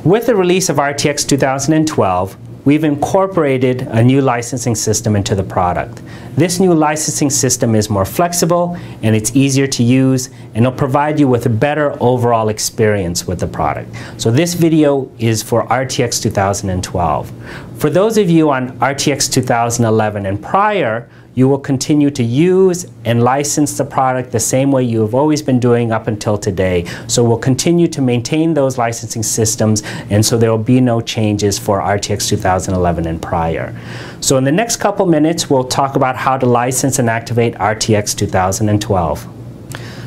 With the release of RTX 2012, we've incorporated a new licensing system into the product. This new licensing system is more flexible and it's easier to use, and it'll provide you with a better overall experience with the product. So this video is for RTX 2012. For those of you on RTX 2011 and prior, you will continue to use and license the product the same way you have always been doing up until today. So we'll continue to maintain those licensing systems, and so there will be no changes for RTX 2011 and prior. So in the next couple minutes, we'll talk about how to license and activate RTX 2012.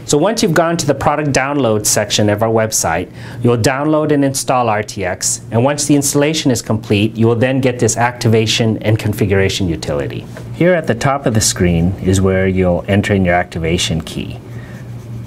So once you've gone to the product download section of our website, you'll download and install RTX, and once the installation is complete, you will then get this activation and configuration utility. Here at the top of the screen is where you'll enter in your activation key.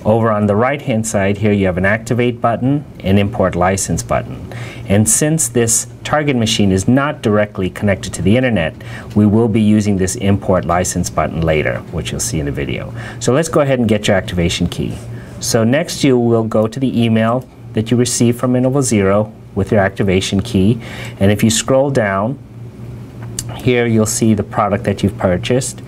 Over on the right hand side here you have an activate button and import license button. And since this target machine is not directly connected to the internet, we will be using this import license button later, which you'll see in the video. So let's go ahead and get your activation key. So next you will go to the email that you received from Interval 0 with your activation key, and if you scroll down, here you'll see the product that you've purchased.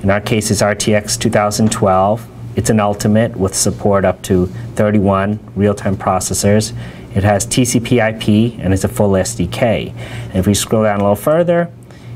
In our case it's RTX 2012. It's an Ultimate with support up to 31 real-time processors. It has TCP/IP and it's a full SDK. And if we scroll down a little further,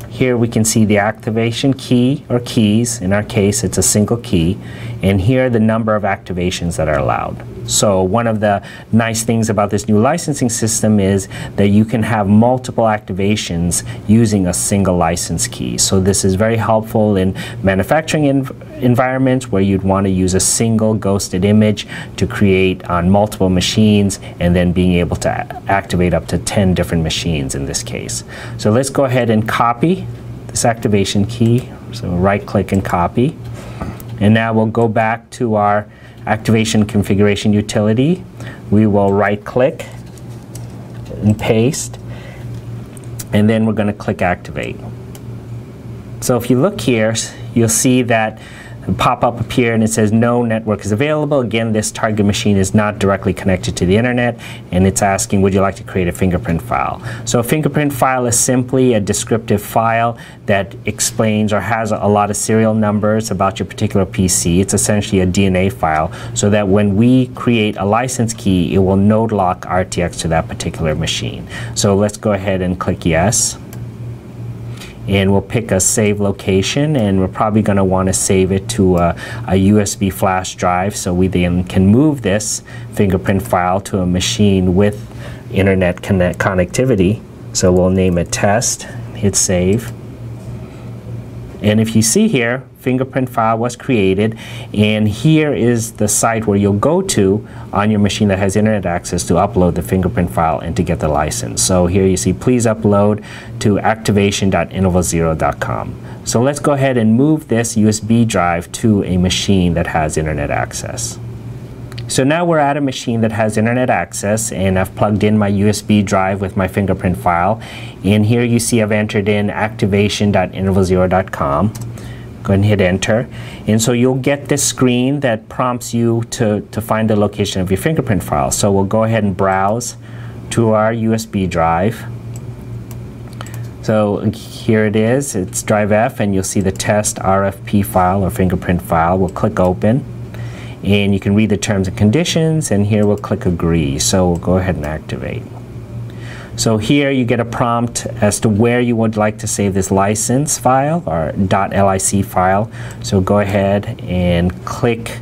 here we can see the activation key or keys. In our case, it's a single key. And here are the number of activations that are allowed. So one of the nice things about this new licensing system is that you can have multiple activations using a single license key. So this is very helpful in manufacturing environments where you'd want to use a single ghosted image to create on multiple machines, and then being able to activate up to 10 different machines in this case. So let's go ahead and copy this activation key. So right click and copy. And now we'll go back to our activation configuration utility. We will right click and paste, and then we're going to click activate. So if you look here, you'll see that a pop-up appear and it says no network is available. Again, this target machine is not directly connected to the internet, and it's asking, would you like to create a fingerprint file? So a fingerprint file is simply a descriptive file that explains or has a lot of serial numbers about your particular PC. It's essentially a DNA file, so that when we create a license key, it will node lock RTX to that particular machine. So let's go ahead and click yes. And we'll pick a save location, and we're probably going to want to save it to a USB flash drive, so we then can move this fingerprint file to a machine with internet connectivity. So we'll name it test, hit save. And if you see here, fingerprint file was created, and here is the site where you'll go to on your machine that has internet access to upload the fingerprint file and to get the license. So here you see please upload to activation.interval0.com. So let's go ahead and move this USB drive to a machine that has internet access. So now we're at a machine that has internet access, and I've plugged in my USB drive with my fingerprint file, and here you see I've entered in activation.interval0.com. Go ahead and hit enter, and so you'll get this screen that prompts you to find the location of your fingerprint file. So we'll go ahead and browse to our USB drive. So here it is, it's drive F, and you'll see the test RFP file or fingerprint file. We'll click open, and you can read the terms and conditions, and here we'll click agree. So we'll go ahead and activate. So here you get a prompt as to where you would like to save this license file or .lic file. So go ahead and click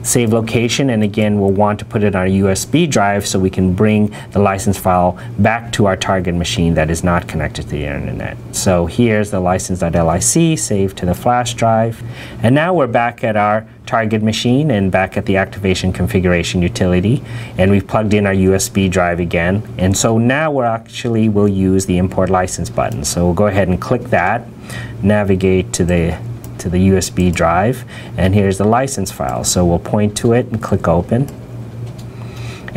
save location, and again we'll want to put it on a USB drive so we can bring the license file back to our target machine that is not connected to the internet. So here's the license.lic saved to the flash drive, and now we're back at our target machine and back at the activation configuration utility, and we've plugged in our USB drive again, and so now we'll use the import license button. So we'll go ahead and click that, navigate to the USB drive, and here's the license file. So we'll point to it and click open.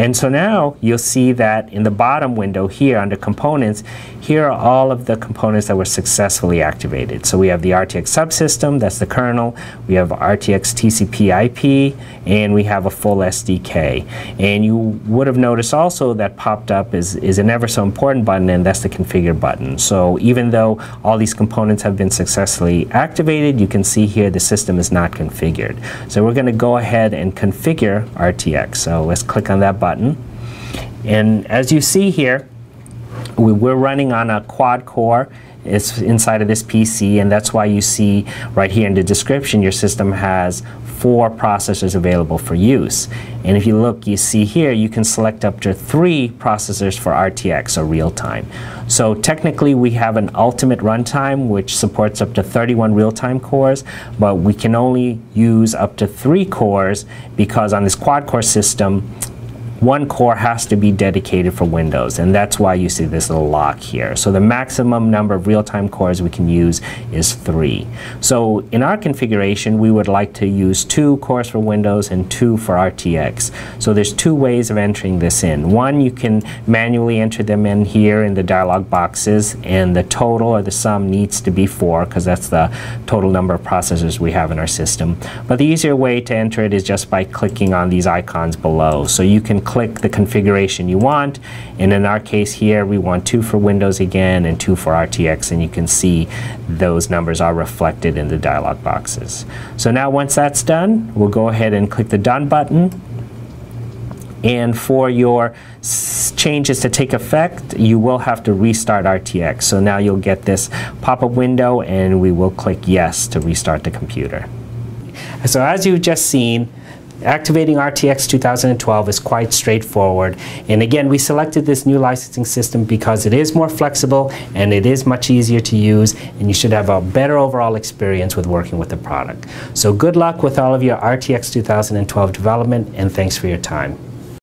And so now you'll see that in the bottom window here under components, here are all of the components that were successfully activated. So we have the RTX subsystem, that's the kernel, we have RTX TCP IP, and we have a full SDK. And you would have noticed also that popped up is an ever so important button, and that's the configure button. So even though all these components have been successfully activated, you can see here the system is not configured. So we're going to go ahead and configure RTX. So let's click on that button. And as you see here, we're running on a quad core. It's inside of this PC, and that's why you see right here in the description your system has 4 processors available for use. And if you look, you see here you can select up to 3 processors for RTX, or real-time. So technically we have an ultimate runtime which supports up to 31 real-time cores, but we can only use up to 3 cores because on this quad-core system 1 core has to be dedicated for Windows, and that's why you see this little lock here. So the maximum number of real-time cores we can use is 3. So in our configuration, we would like to use 2 cores for Windows and 2 for RTX. So there's 2 ways of entering this in. One, you can manually enter them in here in the dialog boxes, and the total or the sum needs to be 4 because that's the total number of processors we have in our system. But the easier way to enter it is just by clicking on these icons below. So you can click the configuration you want, and in our case here we want 2 for Windows again and 2 for RTX, and you can see those numbers are reflected in the dialog boxes. So now once that's done, we'll go ahead and click the Done button, and for your changes to take effect you will have to restart RTX. So now you'll get this pop-up window and we will click yes to restart the computer. So as you've just seen, activating RTX 2012 is quite straightforward, and again we selected this new licensing system because it is more flexible and it is much easier to use, and you should have a better overall experience with working with the product. So good luck with all of your RTX 2012 development, and thanks for your time.